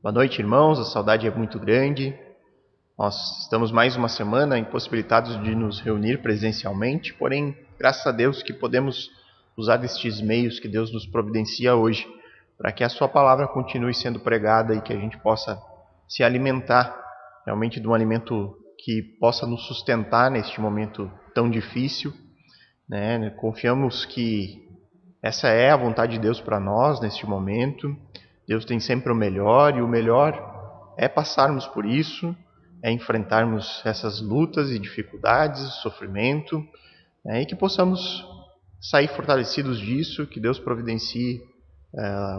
Boa noite, irmãos. A saudade é muito grande. Nós estamos mais uma semana impossibilitados de nos reunir presencialmente, porém, graças a Deus que podemos usar destes meios que Deus nos providencia hoje, para que a sua palavra continue sendo pregada e que a gente possa se alimentar realmente de um alimento que possa nos sustentar neste momento tão difícil, né? Confiamos que essa é a vontade de Deus para nós neste momento. Deus tem sempre o melhor, e o melhor é passarmos por isso, é enfrentarmos essas lutas e dificuldades, sofrimento, né, e que possamos sair fortalecidos disso, que Deus providencie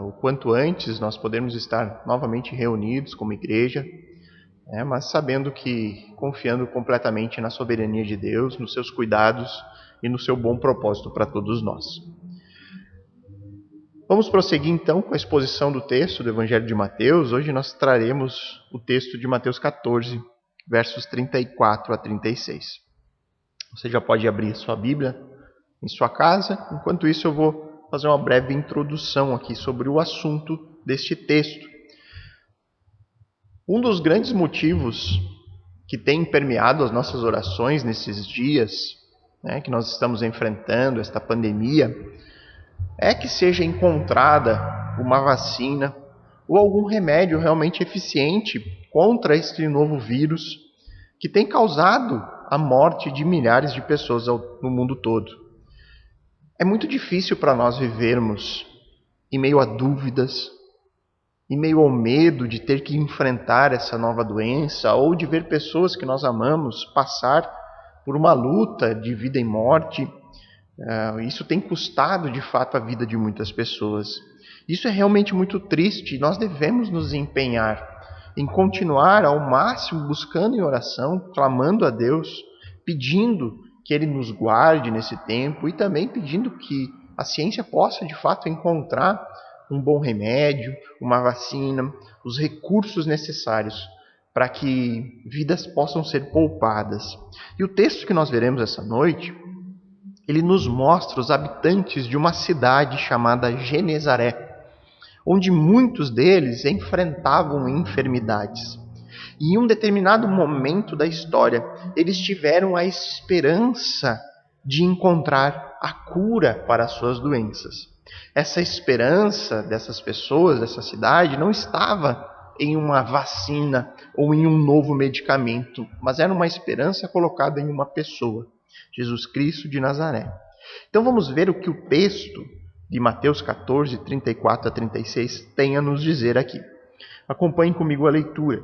o quanto antes nós podermos estar novamente reunidos como igreja, mas sabendo que, confiando completamente na soberania de Deus, nos seus cuidados e no seu bom propósito para todos nós. Vamos prosseguir então com a exposição do texto do Evangelho de Mateus. Hoje nós traremos o texto de Mateus 14, versos 34 a 36. Você já pode abrir sua Bíblia em sua casa. Enquanto isso, eu vou fazer uma breve introdução aqui sobre o assunto deste texto. Um dos grandes motivos que tem permeado as nossas orações nesses dias, que nós estamos enfrentando, esta pandemia, é que seja encontrada uma vacina ou algum remédio realmente eficiente contra este novo vírus que tem causado a morte de milhares de pessoas no mundo todo. É muito difícil para nós vivermos em meio a dúvidas, em meio ao medo de ter que enfrentar essa nova doença ou de ver pessoas que nós amamos passar por uma luta de vida e morte. Isso tem custado, de fato, a vida de muitas pessoas. Isso é realmente muito triste. Nós devemos nos empenhar em continuar ao máximo buscando em oração, clamando a Deus, pedindo que Ele nos guarde nesse tempo e também pedindo que a ciência possa, de fato, encontrar um bom remédio, uma vacina, os recursos necessários para que vidas possam ser poupadas. E o texto que nós veremos essa noite, ele nos mostra os habitantes de uma cidade chamada Genezaré, onde muitos deles enfrentavam enfermidades. E em um determinado momento da história, eles tiveram a esperança de encontrar a cura para as suas doenças. Essa esperança dessas pessoas, dessa cidade, não estava em uma vacina ou em um novo medicamento, mas era uma esperança colocada em uma pessoa, Jesus Cristo de Nazaré. Então vamos ver o que o texto de Mateus 14, 34 a 36 tem a nos dizer aqui. Acompanhem comigo a leitura.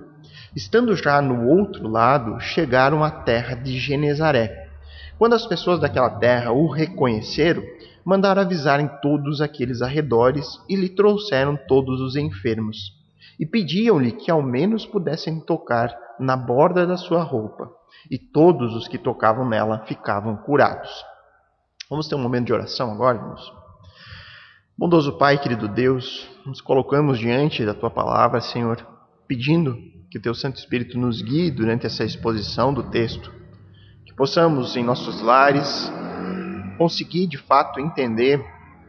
Estando já no outro lado, chegaram à terra de Genezaré. Quando as pessoas daquela terra o reconheceram, mandaram avisarem todos aqueles arredores e lhe trouxeram todos os enfermos. E pediam-lhe que ao menos pudessem tocar na borda da sua roupa. E todos os que tocavam nela ficavam curados. Vamos ter um momento de oração agora, irmãos? Bondoso Pai, querido Deus, nos colocamos diante da Tua palavra, Senhor, pedindo que o Teu Santo Espírito nos guie durante essa exposição do texto, que possamos em nossos lares conseguir de fato entender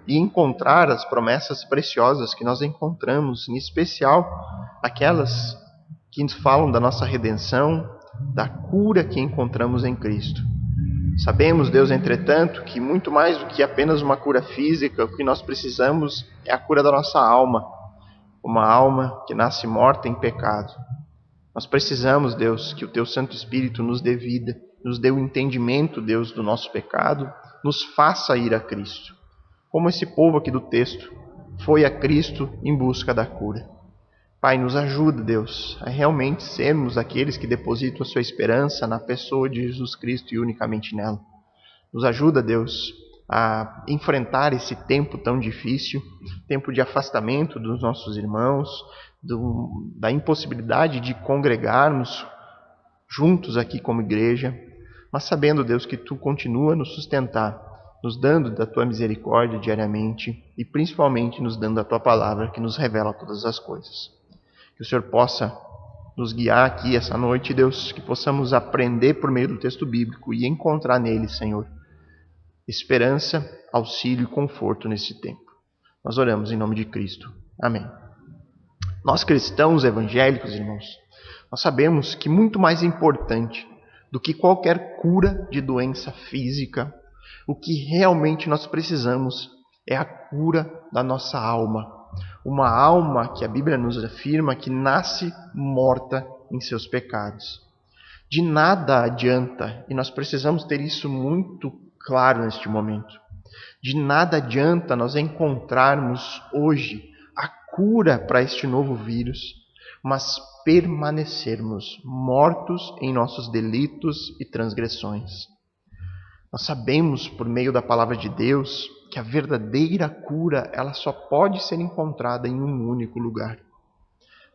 e encontrar as promessas preciosas que nós encontramos, em especial aquelas que nos falam da nossa redenção, da cura que encontramos em Cristo. Sabemos, Deus, entretanto, que muito mais do que apenas uma cura física, o que nós precisamos é a cura da nossa alma, uma alma que nasce morta em pecado. Nós precisamos, Deus, que o Teu Santo Espírito nos dê vida, nos dê o entendimento, Deus, do nosso pecado, nos faça ir a Cristo. Como esse povo aqui do texto foi a Cristo em busca da cura. Pai, nos ajuda, Deus, a realmente sermos aqueles que depositam a sua esperança na pessoa de Jesus Cristo e unicamente nela. Nos ajuda, Deus, a enfrentar esse tempo tão difícil, tempo de afastamento dos nossos irmãos, da impossibilidade de congregarmos juntos aqui como igreja, mas sabendo, Deus, que Tu continua a nos sustentar, nos dando da Tua misericórdia diariamente e principalmente nos dando a Tua palavra que nos revela todas as coisas. Que o Senhor possa nos guiar aqui essa noite, Deus, que possamos aprender por meio do texto bíblico e encontrar nele, Senhor, esperança, auxílio e conforto nesse tempo. Nós oramos em nome de Cristo. Amém. Nós cristãos evangélicos, irmãos, nós sabemos que muito mais importante do que qualquer cura de doença física, o que realmente nós precisamos é a cura da nossa alma. Uma alma que a Bíblia nos afirma que nasce morta em seus pecados. De nada adianta, e nós precisamos ter isso muito claro neste momento, de nada adianta nós encontrarmos hoje a cura para este novo vírus, mas permanecermos mortos em nossos delitos e transgressões. Nós sabemos, por meio da palavra de Deus, que a verdadeira cura ela só pode ser encontrada em um único lugar.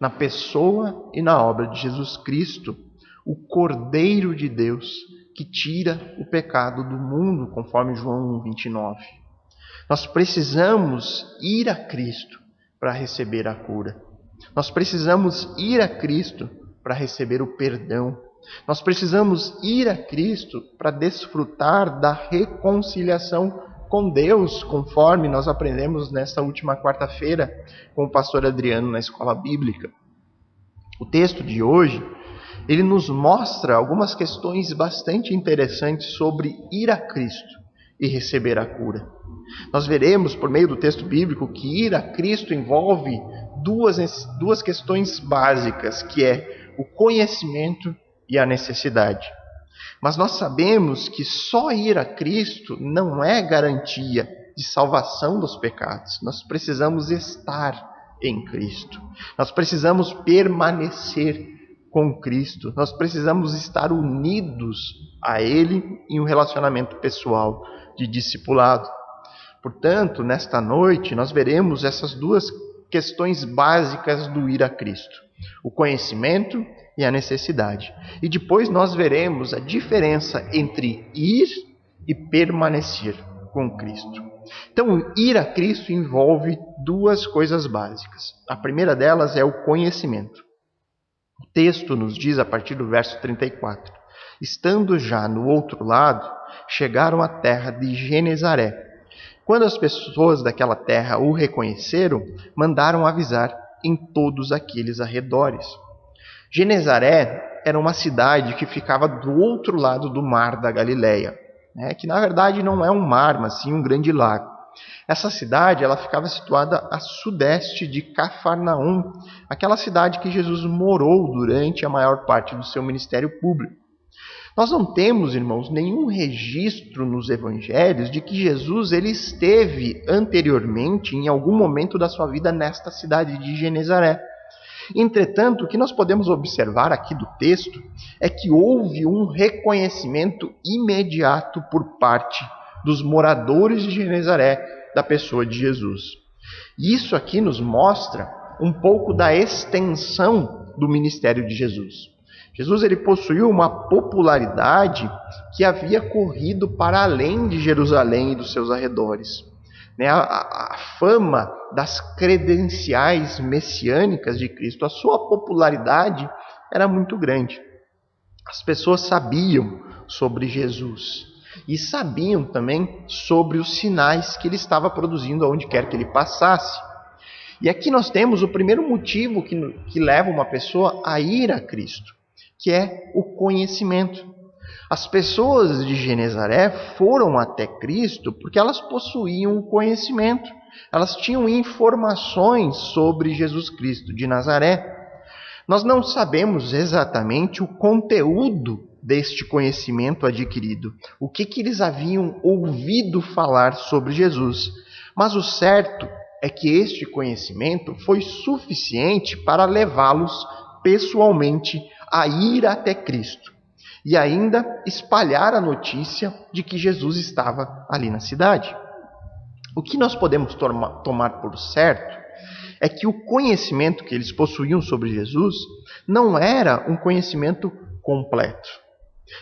Na pessoa e na obra de Jesus Cristo, o Cordeiro de Deus, que tira o pecado do mundo, conforme João 1:29. Nós precisamos ir a Cristo para receber a cura. Nós precisamos ir a Cristo para receber o perdão. Nós precisamos ir a Cristo para desfrutar da reconciliação com Deus, conforme nós aprendemos nesta última quarta-feira com o pastor Adriano na escola bíblica. O texto de hoje, ele nos mostra algumas questões bastante interessantes sobre ir a Cristo e receber a cura. Nós veremos, por meio do texto bíblico, que ir a Cristo envolve duas questões básicas, que é o conhecimento e a necessidade. Mas nós sabemos que só ir a Cristo não é garantia de salvação dos pecados. Nós precisamos estar em Cristo. Nós precisamos permanecer com Cristo. Nós precisamos estar unidos a Ele em um relacionamento pessoal de discipulado. Portanto, nesta noite, nós veremos essas duas questões básicas do ir a Cristo: o conhecimento e a necessidade. E depois nós veremos a diferença entre ir e permanecer com Cristo. Então, ir a Cristo envolve duas coisas básicas. A primeira delas é o conhecimento. O texto nos diz, a partir do verso 34, estando já no outro lado, chegaram à terra de Genezaré. Quando as pessoas daquela terra o reconheceram, mandaram avisar em todos aqueles arredores. Genezaré era uma cidade que ficava do outro lado do mar da Galileia, que na verdade não é um mar, mas sim um grande lago. Essa cidade ela ficava situada a sudeste de Cafarnaum, aquela cidade que Jesus morou durante a maior parte do seu ministério público. Nós não temos, irmãos, nenhum registro nos evangelhos de que Jesus ele esteve anteriormente, em algum momento da sua vida, nesta cidade de Genezaré. Entretanto, o que nós podemos observar aqui do texto é que houve um reconhecimento imediato por parte dos moradores de Genezaré da pessoa de Jesus. E isso aqui nos mostra um pouco da extensão do ministério de Jesus. Jesus ele possuiu uma popularidade que havia corrido para além de Jerusalém e dos seus arredores. A fama das credenciais messiânicas de Cristo, a sua popularidade era muito grande. As pessoas sabiam sobre Jesus e sabiam também sobre os sinais que ele estava produzindo aonde quer que ele passasse. E aqui nós temos o primeiro motivo que leva uma pessoa a ir a Cristo, que é o conhecimento. As pessoas de Genezaré foram até Cristo porque elas possuíam o conhecimento. Elas tinham informações sobre Jesus Cristo de Nazaré. Nós não sabemos exatamente o conteúdo deste conhecimento adquirido, o que eles haviam ouvido falar sobre Jesus. Mas o certo é que este conhecimento foi suficiente para levá-los pessoalmente a ir até Cristo e ainda espalhar a notícia de que Jesus estava ali na cidade. O que nós podemos tomar por certo é que o conhecimento que eles possuíam sobre Jesus não era um conhecimento completo.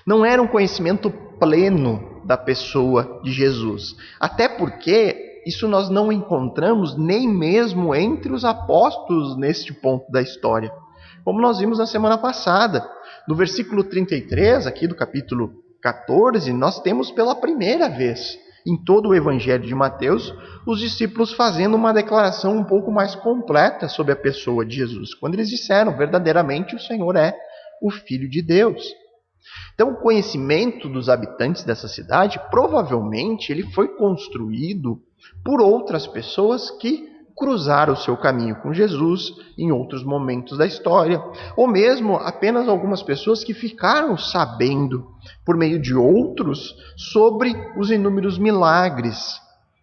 Não era um conhecimento pleno da pessoa de Jesus. Até porque isso nós não encontramos nem mesmo entre os apóstolos neste ponto da história. Como nós vimos na semana passada, no versículo 33, aqui do capítulo 14, nós temos pela primeira vez em todo o Evangelho de Mateus, os discípulos fazendo uma declaração um pouco mais completa sobre a pessoa de Jesus, quando eles disseram, verdadeiramente o Senhor é o Filho de Deus. Então, o conhecimento dos habitantes dessa cidade, provavelmente, ele foi construído por outras pessoas que cruzaram o seu caminho com Jesus em outros momentos da história, ou mesmo apenas algumas pessoas que ficaram sabendo, por meio de outros, sobre os inúmeros milagres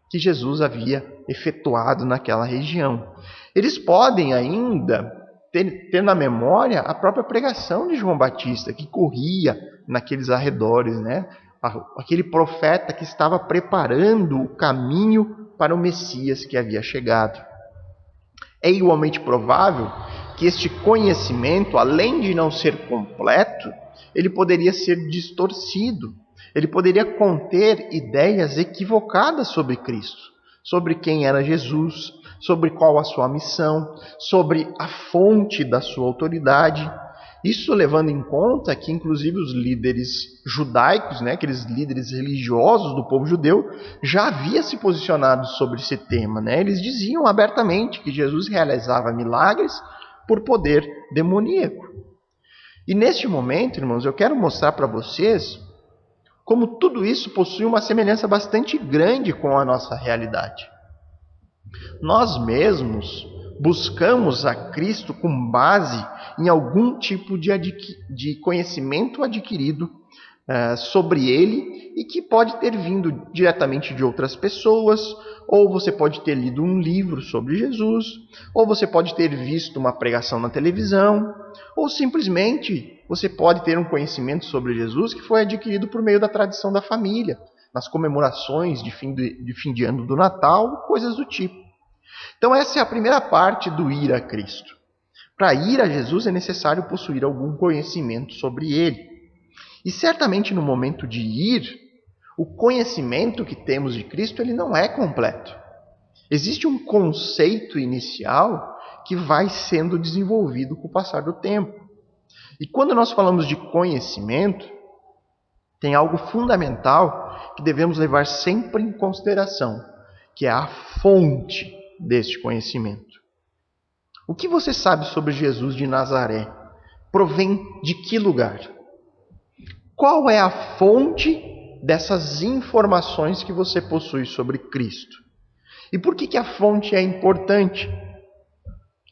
que Jesus havia efetuado naquela região. Eles podem ainda ter na memória a própria pregação de João Batista, que corria naqueles arredores, né? Aquele profeta que estava preparando o caminho para o Messias que havia chegado. É igualmente provável que este conhecimento, além de não ser completo, ele poderia ser distorcido. Ele poderia conter ideias equivocadas sobre Cristo, sobre quem era Jesus, sobre qual a sua missão, sobre a fonte da sua autoridade. Isso levando em conta que, inclusive, os líderes judaicos, né, aqueles líderes religiosos do povo judeu, já haviam se posicionado sobre esse tema, né? Eles diziam abertamente que Jesus realizava milagres por poder demoníaco. E neste momento, irmãos, eu quero mostrar para vocês como tudo isso possui uma semelhança bastante grande com a nossa realidade. Nós mesmos buscamos a Cristo com base em algum tipo de conhecimento adquirido sobre Ele e que pode ter vindo diretamente de outras pessoas, ou você pode ter lido um livro sobre Jesus, ou você pode ter visto uma pregação na televisão, ou simplesmente você pode ter um conhecimento sobre Jesus que foi adquirido por meio da tradição da família, nas comemorações de fim de ano do Natal, coisas do tipo. Então essa é a primeira parte do ir a Cristo. Para ir a Jesus é necessário possuir algum conhecimento sobre Ele. E certamente no momento de ir, o conhecimento que temos de Cristo ele não é completo. Existe um conceito inicial que vai sendo desenvolvido com o passar do tempo. E quando nós falamos de conhecimento, tem algo fundamental que devemos levar sempre em consideração, que é a fonte deste conhecimento. O que você sabe sobre Jesus de Nazaré? Provém de que lugar? Qual é a fonte dessas informações que você possui sobre Cristo? E por que a fonte é importante?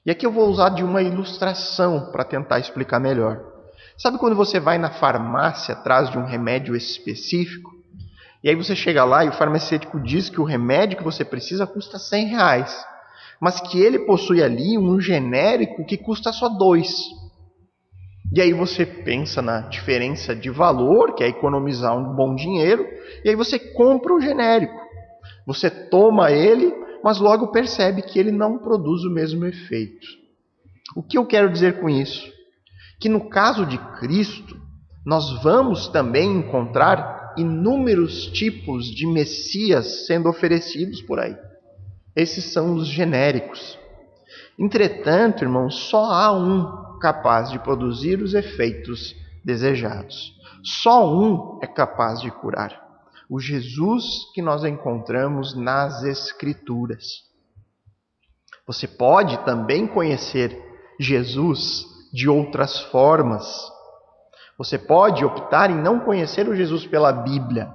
E aqui eu vou usar de uma ilustração para tentar explicar melhor. Sabe quando você vai na farmácia atrás de um remédio específico? E aí você chega lá e o farmacêutico diz que o remédio que você precisa custa R$100, mas que ele possui ali um genérico que custa só R$2. E aí você pensa na diferença de valor, que é economizar um bom dinheiro, e aí você compra o genérico. Você toma ele, mas logo percebe que ele não produz o mesmo efeito. O que eu quero dizer com isso? Que no caso de Cristo, nós vamos também encontrar inúmeros tipos de Messias sendo oferecidos por aí. Esses são os genéricos. Entretanto, irmãos, só há um capaz de produzir os efeitos desejados. Só um é capaz de curar. O Jesus que nós encontramos nas Escrituras. Você pode também conhecer Jesus de outras formas. Você pode optar em não conhecer o Jesus pela Bíblia,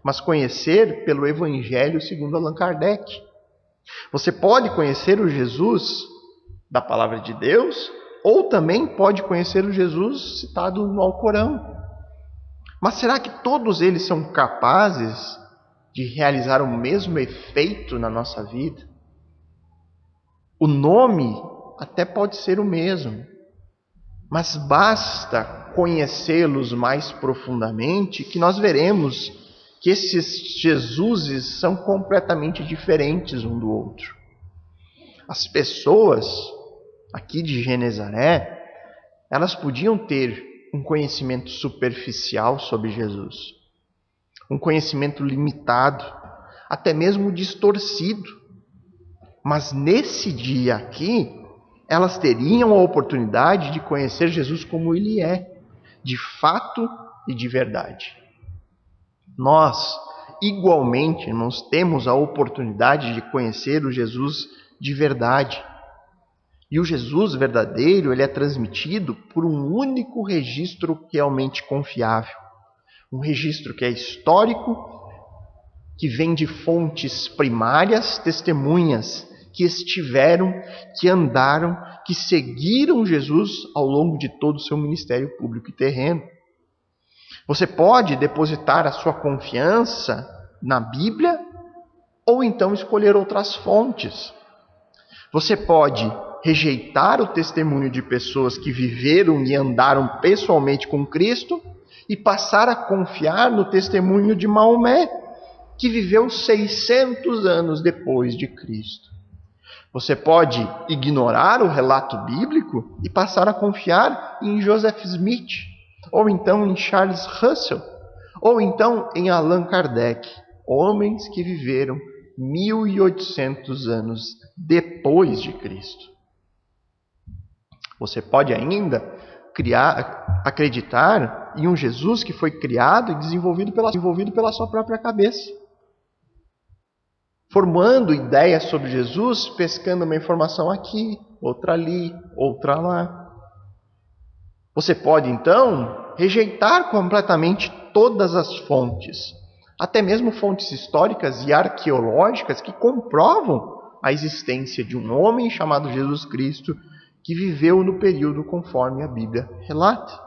mas conhecer pelo Evangelho segundo Allan Kardec. Você pode conhecer o Jesus da Palavra de Deus, ou também pode conhecer o Jesus citado no Alcorão. Mas será que todos eles são capazes de realizar o mesmo efeito na nossa vida? O nome até pode ser o mesmo, mas basta conhecê-los mais profundamente que nós veremos que esses Jesuses são completamente diferentes um do outro. As pessoas aqui de Genezaré, elas podiam ter um conhecimento superficial sobre Jesus, um conhecimento limitado, até mesmo distorcido. Mas nesse dia aqui, elas teriam a oportunidade de conhecer Jesus como Ele é, de fato e de verdade. Nós, igualmente, irmãos, temos a oportunidade de conhecer o Jesus de verdade. E o Jesus verdadeiro, ele é transmitido por um único registro realmente confiável. Um registro que é histórico, que vem de fontes primárias, testemunhas que estiveram, que andaram, que seguiram Jesus ao longo de todo o seu ministério público e terreno. Você pode depositar a sua confiança na Bíblia ou então escolher outras fontes. Você pode rejeitar o testemunho de pessoas que viveram e andaram pessoalmente com Cristo e passar a confiar no testemunho de Maomé, que viveu 600 anos depois de Cristo. Você pode ignorar o relato bíblico e passar a confiar em Joseph Smith, ou então em Charles Russell, ou então em Allan Kardec, homens que viveram 1800 anos depois de Cristo. Você pode ainda acreditar em um Jesus que foi criado e desenvolvido pela sua própria cabeça, formando ideias sobre Jesus, pescando uma informação aqui, outra ali, outra lá. Você pode, então, rejeitar completamente todas as fontes, até mesmo fontes históricas e arqueológicas que comprovam a existência de um homem chamado Jesus Cristo que viveu no período conforme a Bíblia relata.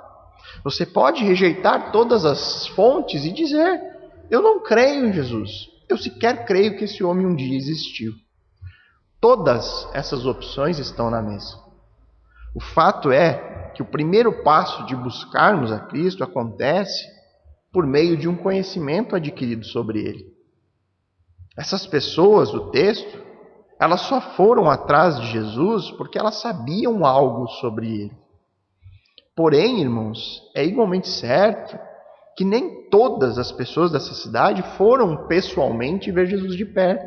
Você pode rejeitar todas as fontes e dizer: eu não creio em Jesus. Eu sequer creio que esse homem um dia existiu. Todas essas opções estão na mesa. O fato é que o primeiro passo de buscarmos a Cristo acontece por meio de um conhecimento adquirido sobre Ele. Essas pessoas do texto, elas só foram atrás de Jesus porque elas sabiam algo sobre Ele. Porém, irmãos, é igualmente certo que nem todas as pessoas dessa cidade foram pessoalmente ver Jesus de perto.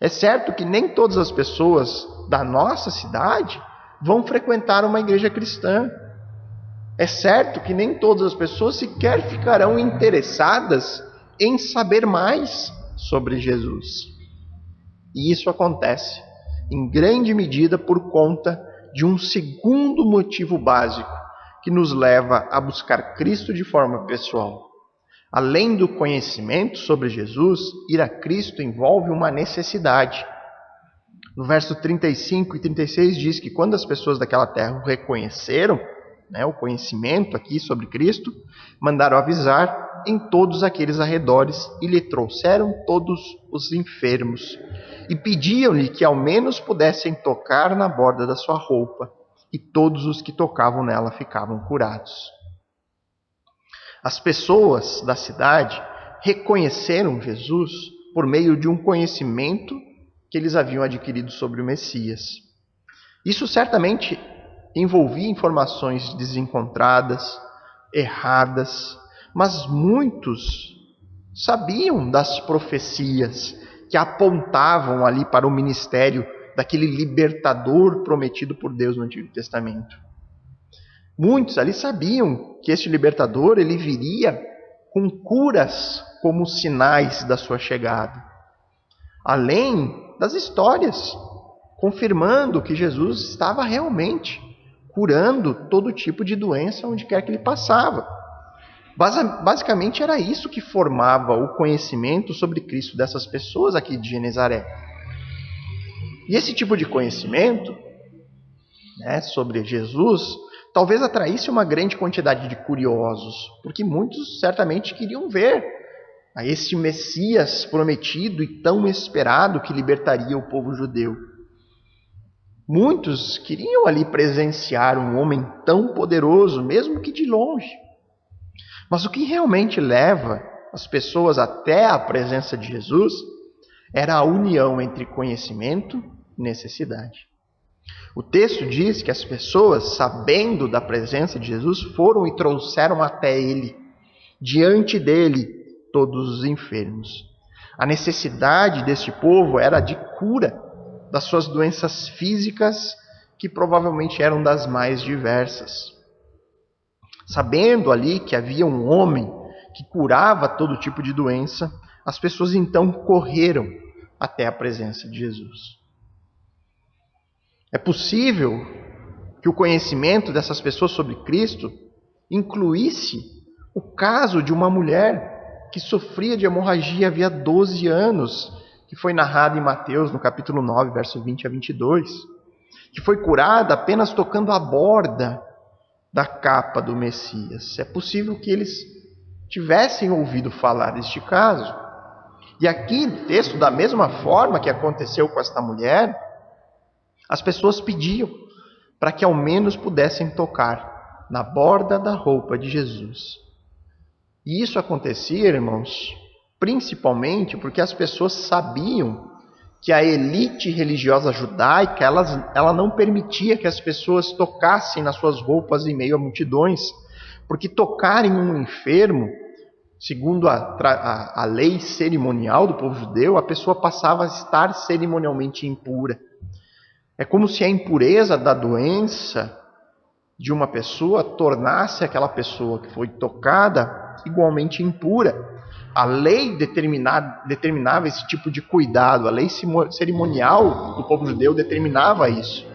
É certo que nem todas as pessoas da nossa cidade vão frequentar uma igreja cristã. É certo que nem todas as pessoas sequer ficarão interessadas em saber mais sobre Jesus. E isso acontece, em grande medida, por conta de um segundo motivo básico que nos leva a buscar Cristo de forma pessoal. Além do conhecimento sobre Jesus, ir a Cristo envolve uma necessidade. No verso 35 e 36 diz que quando as pessoas daquela terra o reconheceram, o conhecimento aqui sobre Cristo, mandaram avisar em todos aqueles arredores e lhe trouxeram todos os enfermos e pediam-lhe que ao menos pudessem tocar na borda da sua roupa, e todos os que tocavam nela ficavam curados. As pessoas da cidade reconheceram Jesus por meio de um conhecimento que eles haviam adquirido sobre o Messias. Isso certamente envolvia informações desencontradas, erradas, mas muitos sabiam das profecias que apontavam ali para o ministério daquele libertador prometido por Deus no Antigo Testamento. Muitos ali sabiam que este libertador ele viria com curas como sinais da sua chegada. Além das histórias, confirmando que Jesus estava realmente curando todo tipo de doença onde quer que ele passava. Basicamente era isso que formava o conhecimento sobre Cristo dessas pessoas aqui de Genezaré. E esse tipo de conhecimento, sobre Jesus, talvez atraísse uma grande quantidade de curiosos, porque muitos certamente queriam ver a esse Messias prometido e tão esperado que libertaria o povo judeu. Muitos queriam ali presenciar um homem tão poderoso, mesmo que de longe. Mas o que realmente leva as pessoas até a presença de Jesus era a união entre conhecimento e necessidade. O texto diz que as pessoas, sabendo da presença de Jesus, foram e trouxeram até ele, diante dele, todos os enfermos. A necessidade deste povo era de cura das suas doenças físicas, que provavelmente eram das mais diversas. Sabendo ali que havia um homem que curava todo tipo de doença, as pessoas então correram até a presença de Jesus. É possível que o conhecimento dessas pessoas sobre Cristo incluísse o caso de uma mulher que sofria de hemorragia havia 12 anos, que foi narrado em Mateus, no capítulo 9, verso 20 a 22, que foi curada apenas tocando a borda da capa do Messias. É possível que eles tivessem ouvido falar deste caso. E aqui no texto, da mesma forma que aconteceu com esta mulher, as pessoas pediam para que ao menos pudessem tocar na borda da roupa de Jesus. E isso acontecia, irmãos, principalmente porque as pessoas sabiam que a elite religiosa judaica, ela não permitia que as pessoas tocassem nas suas roupas em meio a multidões, porque tocar em um enfermo, segundo a lei cerimonial do povo judeu, a pessoa passava a estar cerimonialmente impura. É como se a impureza da doença de uma pessoa tornasse aquela pessoa que foi tocada igualmente impura. A lei determinava esse tipo de cuidado, a lei cerimonial do povo judeu determinava isso.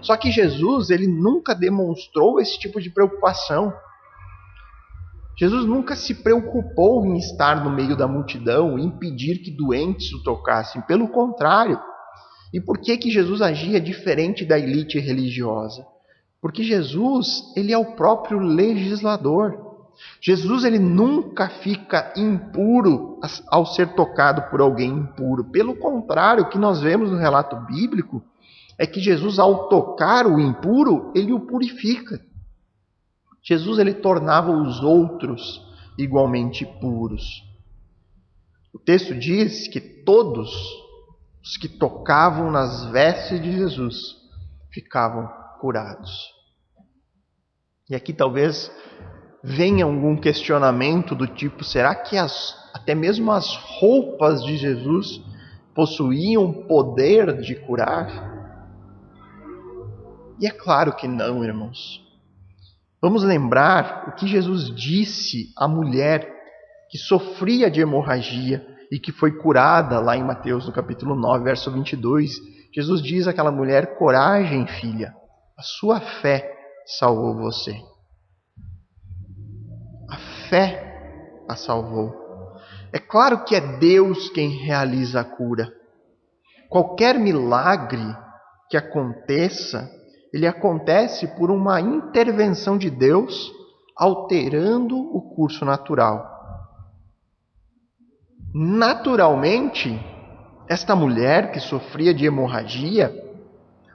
Só que Jesus, ele nunca demonstrou esse tipo de preocupação. Jesus nunca se preocupou em estar no meio da multidão e impedir que doentes o tocassem. Pelo contrário. E por que Jesus agia diferente da elite religiosa? Porque Jesus, ele é o próprio legislador. Jesus, ele nunca fica impuro ao ser tocado por alguém impuro. Pelo contrário, o que nós vemos no relato bíblico é que Jesus, ao tocar o impuro, ele o purifica. Jesus, ele tornava os outros igualmente puros. O texto diz que todos os que tocavam nas vestes de Jesus ficavam curados. E aqui talvez venha algum questionamento do tipo, será que até mesmo as roupas de Jesus possuíam poder de curar? E é claro que não, irmãos. Vamos lembrar o que Jesus disse à mulher que sofria de hemorragia e que foi curada lá em Mateus, no capítulo 9, verso 22. Jesus diz àquela mulher, coragem, filha, a sua fé salvou você. A fé a salvou. É claro que é Deus quem realiza a cura. Qualquer milagre que aconteça, ele acontece por uma intervenção de Deus, alterando o curso natural. Naturalmente, esta mulher que sofria de hemorragia,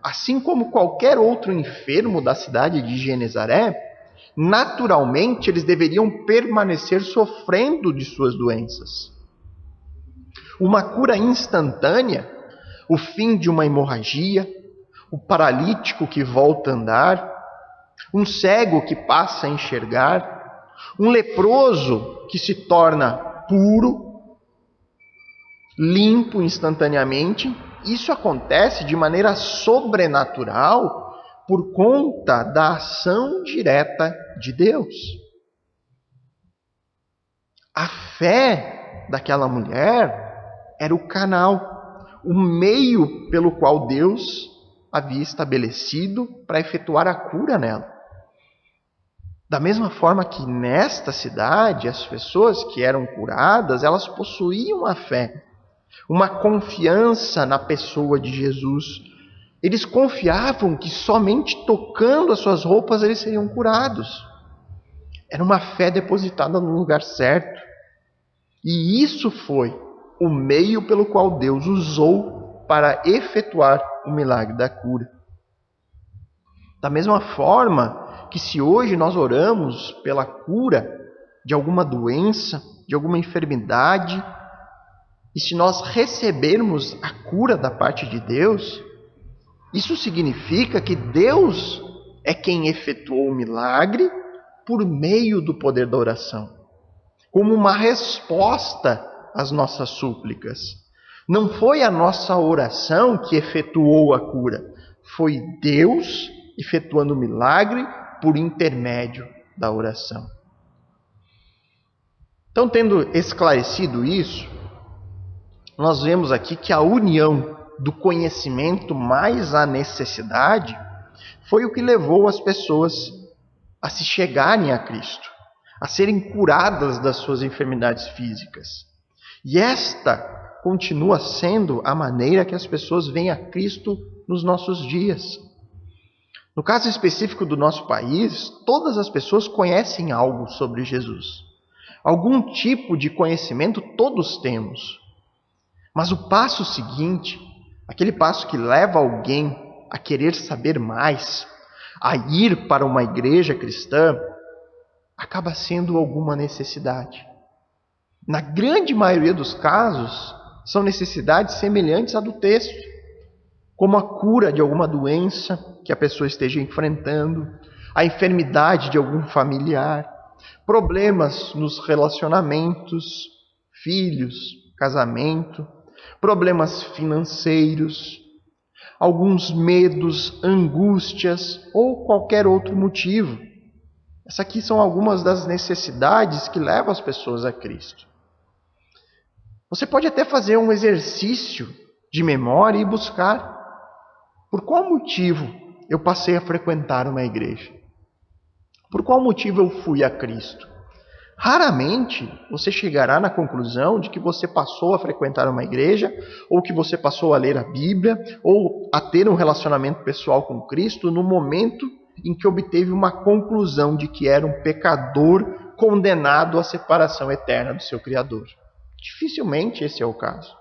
assim como qualquer outro enfermo da cidade de Genezaré, naturalmente eles deveriam permanecer sofrendo de suas doenças. Uma cura instantânea, o fim de uma hemorragia, o paralítico que volta a andar, um cego que passa a enxergar, um leproso que se torna puro, limpo instantaneamente. Isso acontece de maneira sobrenatural por conta da ação direta de Deus. A fé daquela mulher era o canal, o meio pelo qual Deus havia estabelecido para efetuar a cura nela. Da mesma forma que nesta cidade, as pessoas que eram curadas, elas possuíam a fé, uma confiança na pessoa de Jesus. Eles confiavam que somente tocando as suas roupas eles seriam curados. Era uma fé depositada no lugar certo. E isso foi o meio pelo qual Deus usou para efetuar o milagre da cura. Da mesma forma que se hoje nós oramos pela cura de alguma doença, de alguma enfermidade, e se nós recebermos a cura da parte de Deus, isso significa que Deus é quem efetuou o milagre por meio do poder da oração, como uma resposta às nossas súplicas. Não foi a nossa oração que efetuou a cura, foi Deus efetuando o milagre por intermédio da oração. Então, tendo esclarecido isso, nós vemos aqui que a união do conhecimento mais a necessidade foi o que levou as pessoas a se chegarem a Cristo, a serem curadas das suas enfermidades físicas. E esta continua sendo a maneira que as pessoas veem a Cristo nos nossos dias. No caso específico do nosso país, todas as pessoas conhecem algo sobre Jesus. Algum tipo de conhecimento todos temos. Mas o passo seguinte, aquele passo que leva alguém a querer saber mais, a ir para uma igreja cristã, acaba sendo alguma necessidade. Na grande maioria dos casos, são necessidades semelhantes à do texto, como a cura de alguma doença que a pessoa esteja enfrentando, a enfermidade de algum familiar, problemas nos relacionamentos, filhos, casamento, problemas financeiros, alguns medos, angústias ou qualquer outro motivo. Essas aqui são algumas das necessidades que levam as pessoas a Cristo. Você pode até fazer um exercício de memória e buscar por qual motivo eu passei a frequentar uma igreja. Por qual motivo eu fui a Cristo? Raramente você chegará na conclusão de que você passou a frequentar uma igreja, ou que você passou a ler a Bíblia, ou a ter um relacionamento pessoal com Cristo no momento em que obteve uma conclusão de que era um pecador condenado à separação eterna do seu Criador. Dificilmente esse é o caso.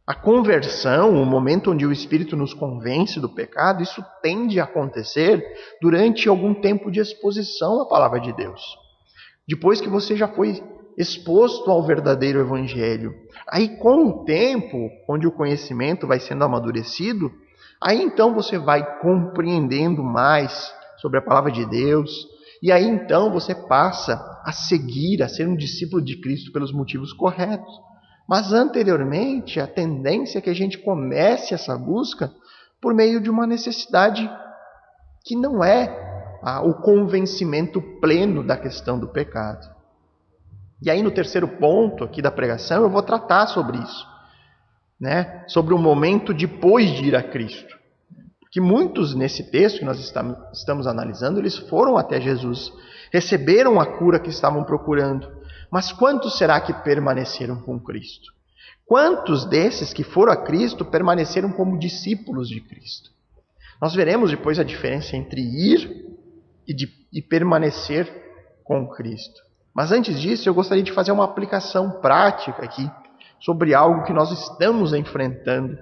A conversão, o momento onde o Espírito nos convence do pecado, isso tende a acontecer durante algum tempo de exposição à palavra de Deus. Depois que você já foi exposto ao verdadeiro Evangelho. Aí com o tempo, onde o conhecimento vai sendo amadurecido, aí então você vai compreendendo mais sobre a palavra de Deus, e aí então você passa a seguir, a ser um discípulo de Cristo pelos motivos corretos. Mas anteriormente, a tendência é que a gente comece essa busca por meio de uma necessidade que não é o convencimento pleno da questão do pecado. E aí no terceiro ponto aqui da pregação eu vou tratar sobre isso, sobre o momento depois de ir a Cristo. Porque muitos nesse texto que nós estamos analisando, eles foram até Jesus, receberam a cura que estavam procurando. Mas quantos será que permaneceram com Cristo? Quantos desses que foram a Cristo permaneceram como discípulos de Cristo? Nós veremos depois a diferença entre ir e permanecer com Cristo. Mas antes disso, eu gostaria de fazer uma aplicação prática aqui sobre algo que nós estamos enfrentando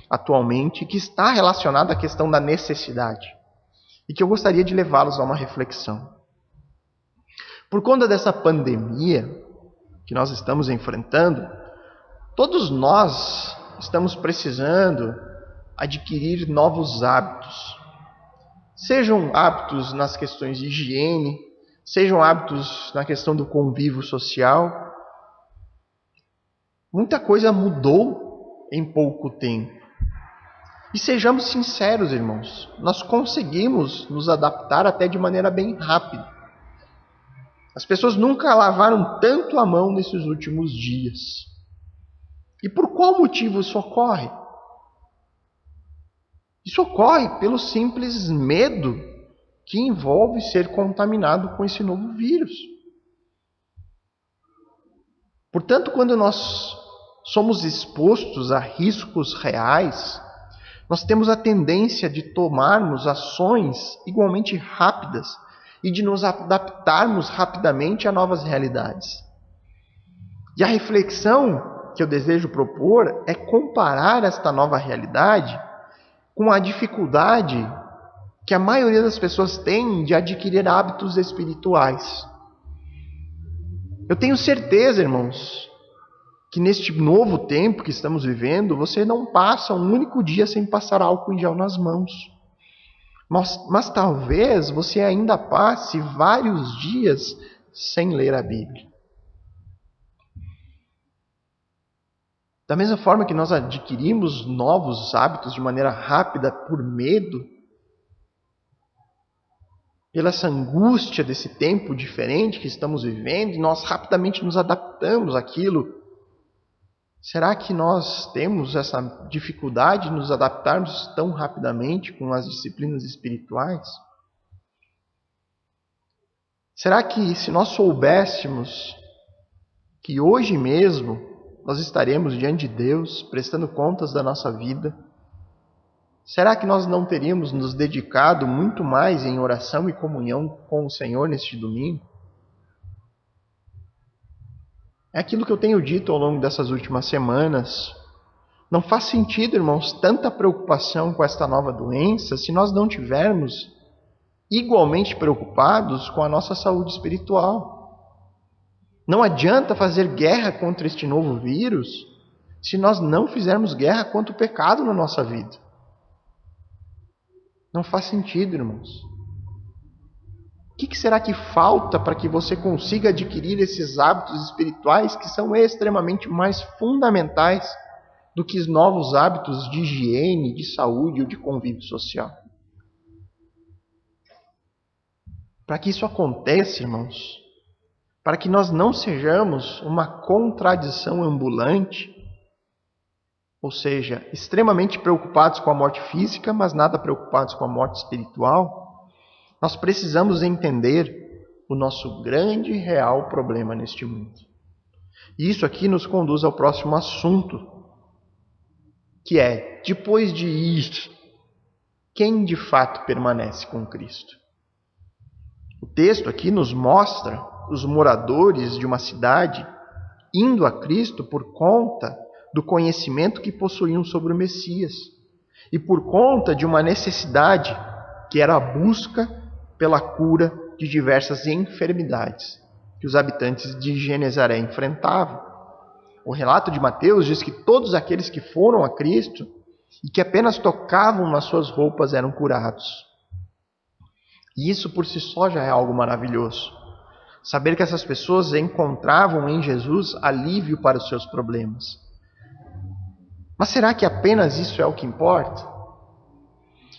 atualmente, que está relacionado à questão da necessidade, e que eu gostaria de levá-los a uma reflexão. Por conta dessa pandemia que nós estamos enfrentando, todos nós estamos precisando adquirir novos hábitos. Sejam hábitos nas questões de higiene, sejam hábitos na questão do convívio social. Muita coisa mudou em pouco tempo. E sejamos sinceros, irmãos, nós conseguimos nos adaptar até de maneira bem rápida. As pessoas nunca lavaram tanto a mão nesses últimos dias. E por qual motivo isso ocorre? Isso ocorre pelo simples medo que envolve ser contaminado com esse novo vírus. Portanto, quando nós somos expostos a riscos reais, nós temos a tendência de tomarmos ações igualmente rápidas e de nos adaptarmos rapidamente a novas realidades. E a reflexão que eu desejo propor é comparar esta nova realidade com a dificuldade que a maioria das pessoas tem de adquirir hábitos espirituais. Eu tenho certeza, irmãos, que neste novo tempo que estamos vivendo, você não passa um único dia sem passar álcool em gel nas mãos. Mas talvez você ainda passe vários dias sem ler a Bíblia. Da mesma forma que nós adquirimos novos hábitos de maneira rápida por medo, pela essa angústia desse tempo diferente que estamos vivendo, e nós rapidamente nos adaptamos àquilo. Será que nós temos essa dificuldade de nos adaptarmos tão rapidamente com as disciplinas espirituais? Será que se nós soubéssemos que hoje mesmo nós estaremos diante de Deus, prestando contas da nossa vida, será que nós não teríamos nos dedicado muito mais em oração e comunhão com o Senhor neste domingo? É aquilo que eu tenho dito ao longo dessas últimas semanas. Não faz sentido, irmãos, tanta preocupação com esta nova doença se nós não tivermos igualmente preocupados com a nossa saúde espiritual. Não adianta fazer guerra contra este novo vírus se nós não fizermos guerra contra o pecado na nossa vida. Não faz sentido, irmãos. O que será que falta para que você consiga adquirir esses hábitos espirituais que são extremamente mais fundamentais do que os novos hábitos de higiene, de saúde ou de convívio social? Para que isso aconteça, irmãos, para que nós não sejamos uma contradição ambulante, ou seja, extremamente preocupados com a morte física, mas nada preocupados com a morte espiritual, nós precisamos entender o nosso grande e real problema neste mundo. E isso aqui nos conduz ao próximo assunto, que é, depois de ir, quem de fato permanece com Cristo? O texto aqui nos mostra os moradores de uma cidade indo a Cristo por conta do conhecimento que possuíam sobre o Messias e por conta de uma necessidade que era a busca pela cura de diversas enfermidades que os habitantes de Genezaré enfrentavam. O relato de Mateus diz que todos aqueles que foram a Cristo e que apenas tocavam nas suas roupas eram curados. E isso por si só já é algo maravilhoso. Saber que essas pessoas encontravam em Jesus alívio para os seus problemas. Mas será que apenas isso é o que importa?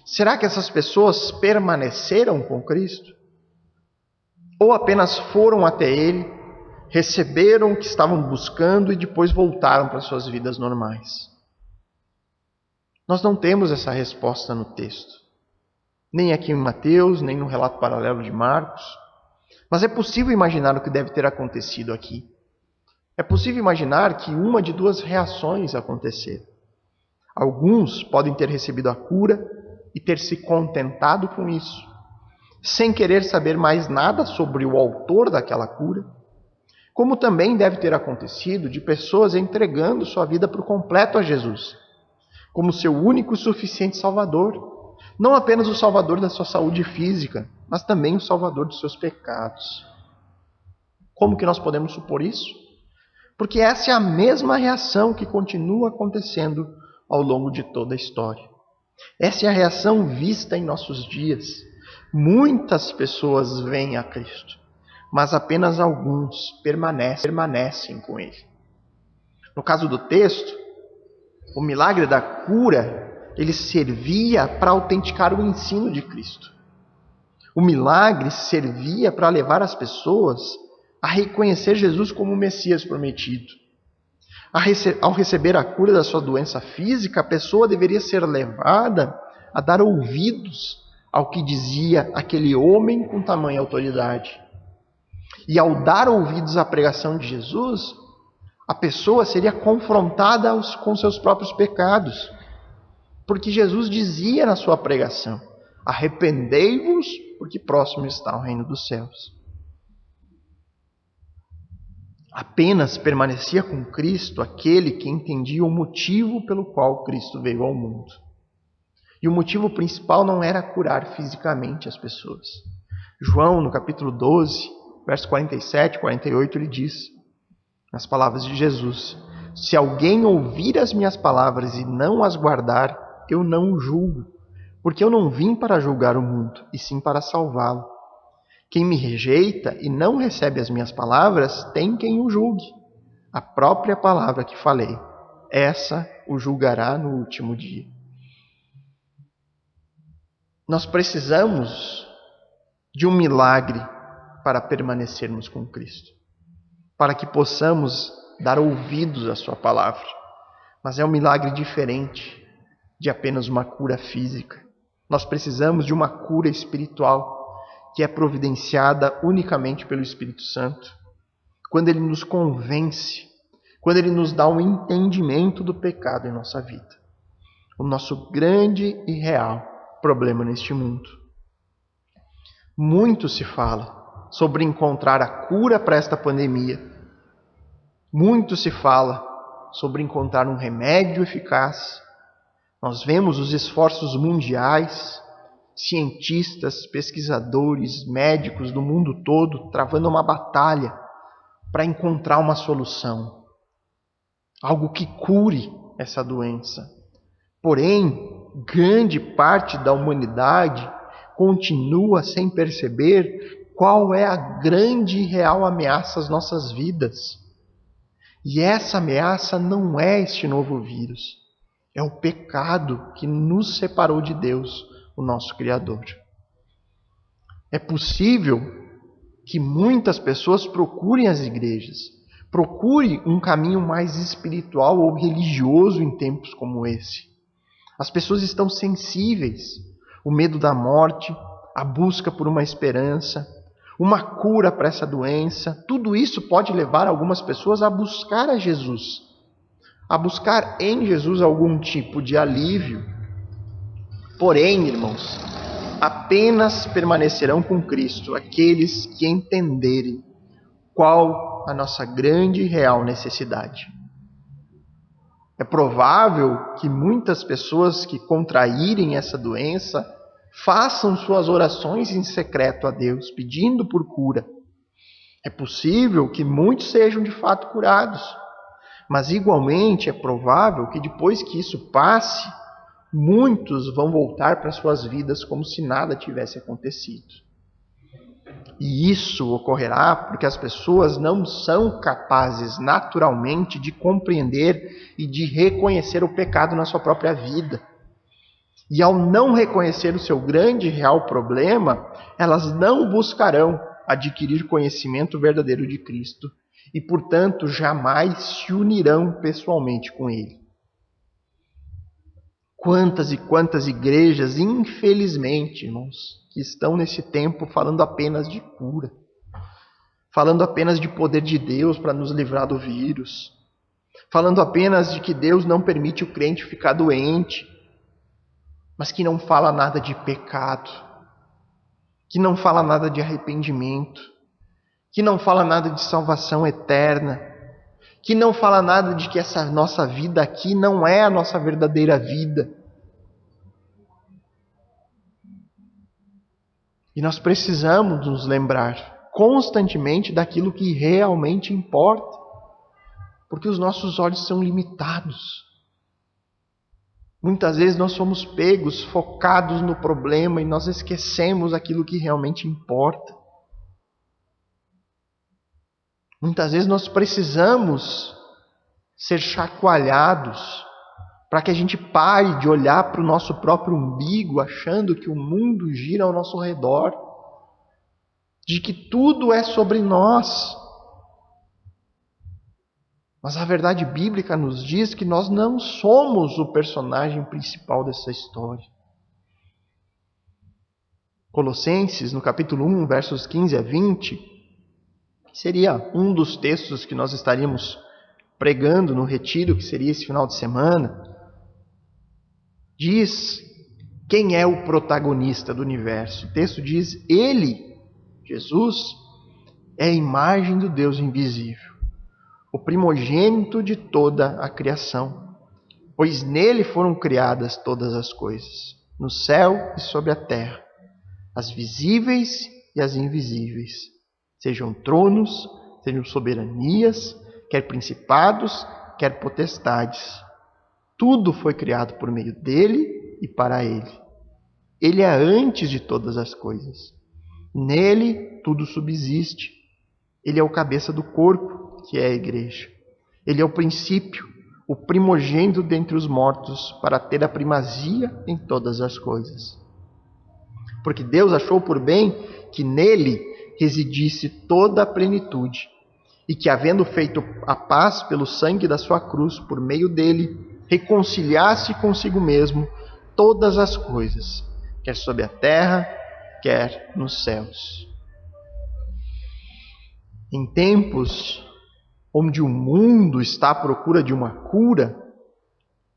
Será que essas pessoas permaneceram com Cristo? Ou apenas foram até Ele, receberam o que estavam buscando e depois voltaram para suas vidas normais? Nós não temos essa resposta no texto. Nem aqui em Mateus, nem no relato paralelo de Marcos. Mas é possível imaginar o que deve ter acontecido aqui. É possível imaginar que uma de duas reações aconteceram. Alguns podem ter recebido a cura e ter se contentado com isso, sem querer saber mais nada sobre o autor daquela cura, como também deve ter acontecido de pessoas entregando sua vida por completo a Jesus, como seu único e suficiente Salvador, não apenas o Salvador da sua saúde física, mas também o Salvador dos seus pecados. Como que nós podemos supor isso? Porque essa é a mesma reação que continua acontecendo ao longo de toda a história. Essa é a reação vista em nossos dias. Muitas pessoas vêm a Cristo, mas apenas alguns permanecem com Ele. No caso do texto, o milagre da cura, ele servia para autenticar o ensino de Cristo. O milagre servia para levar as pessoas a reconhecer Jesus como o Messias prometido. Ao receber a cura da sua doença física, a pessoa deveria ser levada a dar ouvidos ao que dizia aquele homem com tamanha autoridade. E ao dar ouvidos à pregação de Jesus, a pessoa seria confrontada com seus próprios pecados. Porque Jesus dizia na sua pregação: arrependei-vos, porque próximo está o reino dos céus. Apenas permanecia com Cristo aquele que entendia o motivo pelo qual Cristo veio ao mundo. E o motivo principal não era curar fisicamente as pessoas. João, no capítulo 12, verso 47 e 48, ele diz, nas palavras de Jesus: se alguém ouvir as minhas palavras e não as guardar, eu não o julgo, porque eu não vim para julgar o mundo, e sim para salvá-lo. Quem me rejeita e não recebe as minhas palavras, tem quem o julgue. A própria palavra que falei, essa o julgará no último dia. Nós precisamos de um milagre para permanecermos com Cristo, para que possamos dar ouvidos à sua palavra. Mas é um milagre diferente de apenas uma cura física. Nós precisamos de uma cura espiritual, que é providenciada unicamente pelo Espírito Santo. Quando ele nos convence, quando ele nos dá um entendimento do pecado em nossa vida. O nosso grande e real problema neste mundo. Muito se fala sobre encontrar a cura para esta pandemia. Muito se fala sobre encontrar um remédio eficaz. Nós vemos os esforços mundiais, cientistas, pesquisadores, médicos do mundo todo travando uma batalha para encontrar uma solução. Algo que cure essa doença. Porém, grande parte da humanidade continua sem perceber qual é a grande e real ameaça às nossas vidas. E essa ameaça não é este novo vírus. É o pecado que nos separou de Deus, o nosso Criador. É possível que muitas pessoas procurem as igrejas, procurem um caminho mais espiritual ou religioso em tempos como esse. As pessoas estão sensíveis. O medo da morte, a busca por uma esperança, uma cura para essa doença, tudo isso pode levar algumas pessoas a buscar a Jesus, a buscar em Jesus algum tipo de alívio. Porém, irmãos, apenas permanecerão com Cristo aqueles que entenderem qual a nossa grande e real necessidade. É provável que muitas pessoas que contraírem essa doença façam suas orações em secreto a Deus, pedindo por cura. É possível que muitos sejam de fato curados, mas igualmente é provável que depois que isso passe, muitos vão voltar para suas vidas como se nada tivesse acontecido. E isso ocorrerá porque as pessoas não são capazes naturalmente de compreender e de reconhecer o pecado na sua própria vida. E ao não reconhecer o seu grande e real problema, elas não buscarão adquirir conhecimento verdadeiro de Cristo e, portanto, jamais se unirão pessoalmente com Ele. Quantas e quantas igrejas, infelizmente, irmãos, que estão nesse tempo falando apenas de cura, falando apenas de poder de Deus para nos livrar do vírus, falando apenas de que Deus não permite o crente ficar doente, mas que não fala nada de pecado, que não fala nada de arrependimento, que não fala nada de salvação eterna, que não fala nada de que essa nossa vida aqui não é a nossa verdadeira vida. E nós precisamos nos lembrar constantemente daquilo que realmente importa, porque os nossos olhos são limitados. Muitas vezes nós somos pegos, focados no problema e nós esquecemos aquilo que realmente importa. Muitas vezes nós precisamos ser chacoalhados para que a gente pare de olhar para o nosso próprio umbigo, achando que o mundo gira ao nosso redor, de que tudo é sobre nós. Mas a verdade bíblica nos diz que nós não somos o personagem principal dessa história. Colossenses, no capítulo 1, versos 15 a 20, seria um dos textos que nós estaríamos pregando no retiro, que seria esse final de semana. Diz quem é o protagonista do universo. O texto diz: Ele, Jesus, é a imagem do Deus invisível, o primogênito de toda a criação, pois nele foram criadas todas as coisas, no céu e sobre a terra, as visíveis e as invisíveis, sejam tronos, sejam soberanias, quer principados, quer potestades. Tudo foi criado por meio dele e para ele. Ele é antes de todas as coisas. Nele tudo subsiste. Ele é o cabeça do corpo, que é a igreja. Ele é o princípio, o primogênito dentre os mortos, para ter a primazia em todas as coisas. porque Deus achou por bem que nele residisse toda a plenitude, e que, havendo feito a paz pelo sangue da sua cruz, por meio dele, reconciliasse consigo mesmo todas as coisas, quer sobre a terra, quer nos céus. Em tempos onde o mundo está à procura de uma cura,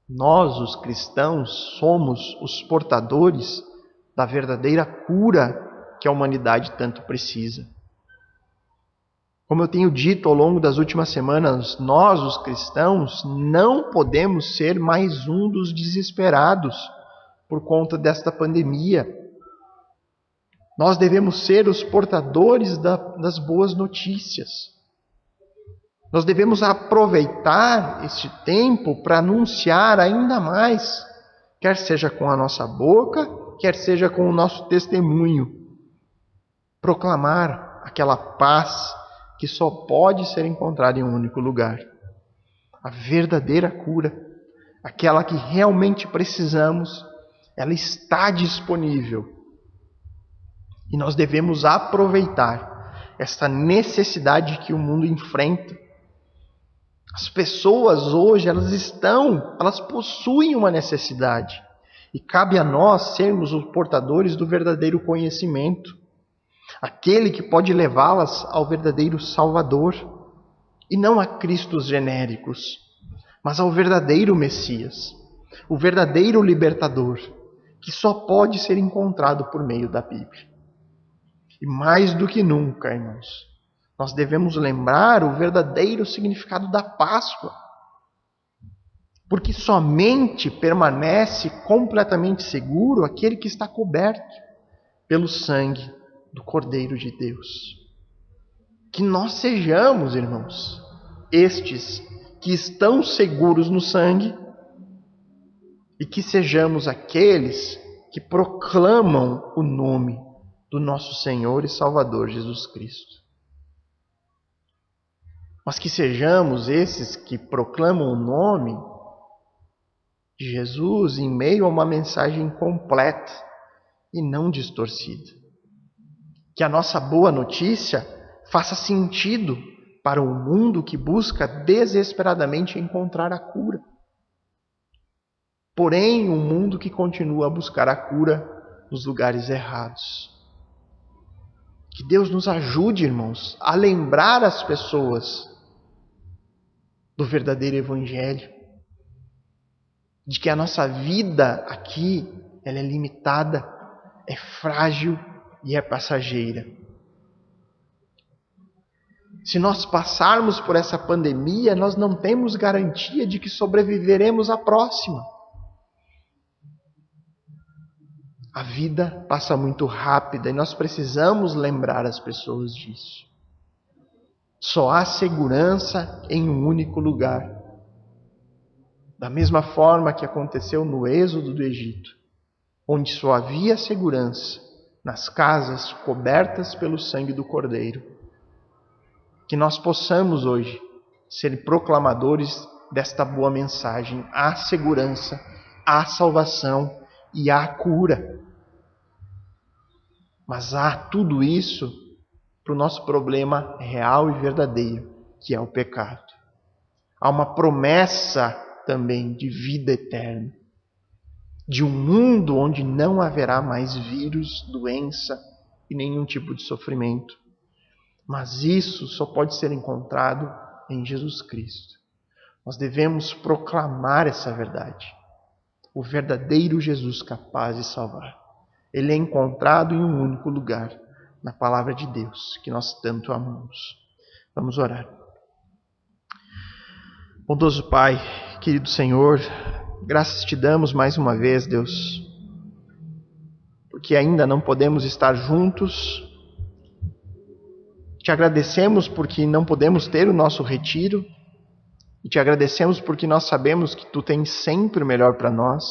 nós, os cristãos, somos os portadores da verdadeira cura que a humanidade tanto precisa. Como eu tenho dito ao longo das últimas semanas, nós, os cristãos, não podemos ser mais um dos desesperados por conta desta pandemia. Nós devemos ser os portadores das boas notícias. Nós devemos aproveitar este tempo para anunciar ainda mais, quer seja com a nossa boca, quer seja com o nosso testemunho. Proclamar aquela paz que só pode ser encontrada em um único lugar. A verdadeira cura, aquela que realmente precisamos, ela está disponível. E nós devemos aproveitar esta necessidade que o mundo enfrenta. As pessoas hoje, elas possuem uma necessidade. E cabe a nós sermos os portadores do verdadeiro conhecimento. Aquele que pode levá-las ao verdadeiro Salvador. E não a Cristos genéricos, mas ao verdadeiro Messias. O verdadeiro libertador, que só pode ser encontrado por meio da Bíblia. E mais do que nunca, irmãos, nós devemos lembrar o verdadeiro significado da Páscoa. Porque somente permanece completamente seguro aquele que está coberto pelo sangue do Cordeiro de Deus. Que nós sejamos, irmãos, estes que estão seguros no sangue e que sejamos aqueles que proclamam o nome do nosso Senhor e Salvador Jesus Cristo. Mas que sejamos esses que proclamam o nome de Jesus em meio a uma mensagem completa e não distorcida. Que a nossa boa notícia faça sentido para um mundo que busca desesperadamente encontrar a cura. Porém, um mundo que continua a buscar a cura nos lugares errados. Que Deus nos ajude, irmãos, a lembrar as pessoas do verdadeiro Evangelho. De que a nossa vida aqui, ela é limitada, é frágil e é passageira. Se nós passarmos por essa pandemia, nós não temos garantia de que sobreviveremos à próxima. A vida passa muito rápida e nós precisamos lembrar as pessoas disso. Só há segurança em um único lugar. Da mesma forma que aconteceu no êxodo do Egito, onde só havia segurança nas casas cobertas pelo sangue do Cordeiro. Que nós possamos hoje ser proclamadores desta boa mensagem. Há segurança, há salvação e há cura. Mas há tudo isso para o nosso problema real e verdadeiro, que é o pecado. Há uma promessa também de vida eterna, de um mundo onde não haverá mais vírus, doença e nenhum tipo de sofrimento. Mas isso só pode ser encontrado em Jesus Cristo. Nós devemos proclamar essa verdade. O verdadeiro Jesus capaz de salvar. Ele é encontrado em um único lugar, na palavra de Deus, que nós tanto amamos. Vamos orar. Bondoso Pai, querido Senhor, graças te damos mais uma vez, Deus, porque ainda não podemos estar juntos. Te agradecemos porque não podemos ter o nosso retiro, e te agradecemos porque nós sabemos que tu tens sempre o melhor para nós.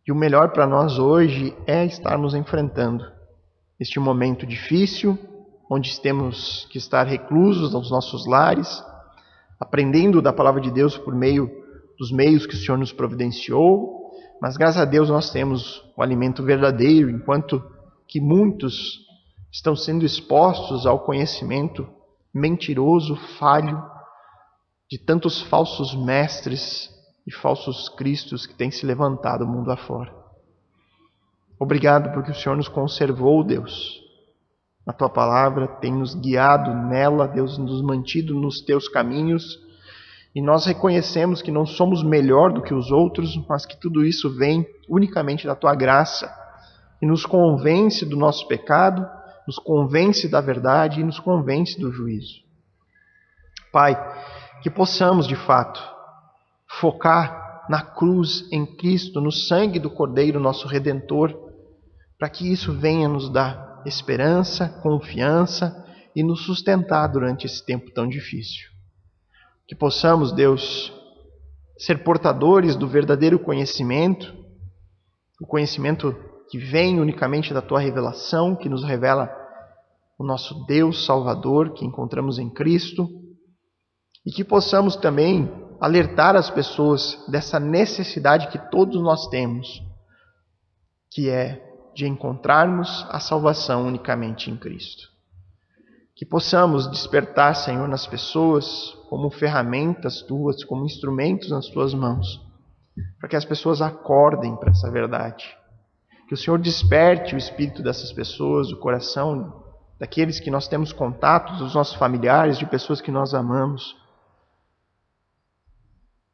E o melhor para nós hoje é estarmos enfrentando este momento difícil, onde temos que estar reclusos nos nossos lares, aprendendo da palavra de Deus por meio dos meios que o Senhor nos providenciou, Mas graças a Deus nós temos o alimento verdadeiro, enquanto que muitos estão sendo expostos ao conhecimento mentiroso, falho, de tantos falsos mestres e falsos cristos que têm se levantado mundo afora. Obrigado porque o Senhor nos conservou, Deus. A Tua palavra tem nos guiado nela, Deus, nos mantido nos Teus caminhos. E nós reconhecemos que não somos melhor do que os outros, mas que tudo isso vem unicamente da Tua graça. E nos convence do nosso pecado, nos convence da verdade e nos convence do juízo. Pai, que possamos de fato focar na cruz, em Cristo, no sangue do Cordeiro, nosso Redentor, para que isso venha nos dar esperança, confiança e nos sustentar durante esse tempo tão difícil. Que possamos, Deus, ser portadores do verdadeiro conhecimento, o conhecimento que vem unicamente da Tua revelação, que nos revela o nosso Deus Salvador, que encontramos em Cristo, e que possamos também alertar as pessoas dessa necessidade que todos nós temos, que é de encontrarmos a salvação unicamente em Cristo. Que possamos despertar, Senhor, nas pessoas como ferramentas Tuas, como instrumentos nas Tuas mãos, para que as pessoas acordem para essa verdade. Que o Senhor desperte o espírito dessas pessoas, o coração daqueles que nós temos contatos, dos nossos familiares, de pessoas que nós amamos,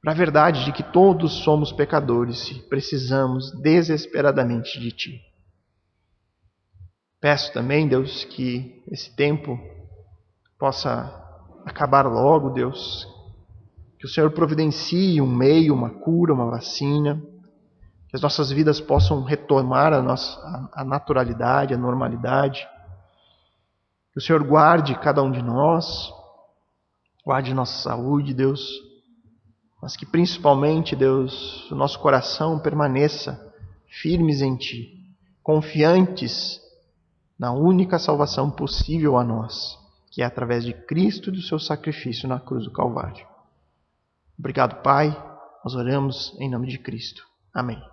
para a verdade de que todos somos pecadores e precisamos desesperadamente de Ti. Peço também, Deus, que esse tempo possa acabar logo, Deus. Que o Senhor providencie um meio, uma cura, uma vacina. Que as nossas vidas possam retomar a naturalidade, a normalidade. Que o Senhor guarde cada um de nós, guarde nossa saúde, Deus. Mas que principalmente, Deus, o nosso coração permaneça firmes em Ti, confiantes na única salvação possível a nós, que é através de Cristo e do seu sacrifício na cruz do Calvário. Obrigado, Pai. Nós oramos em nome de Cristo. Amém.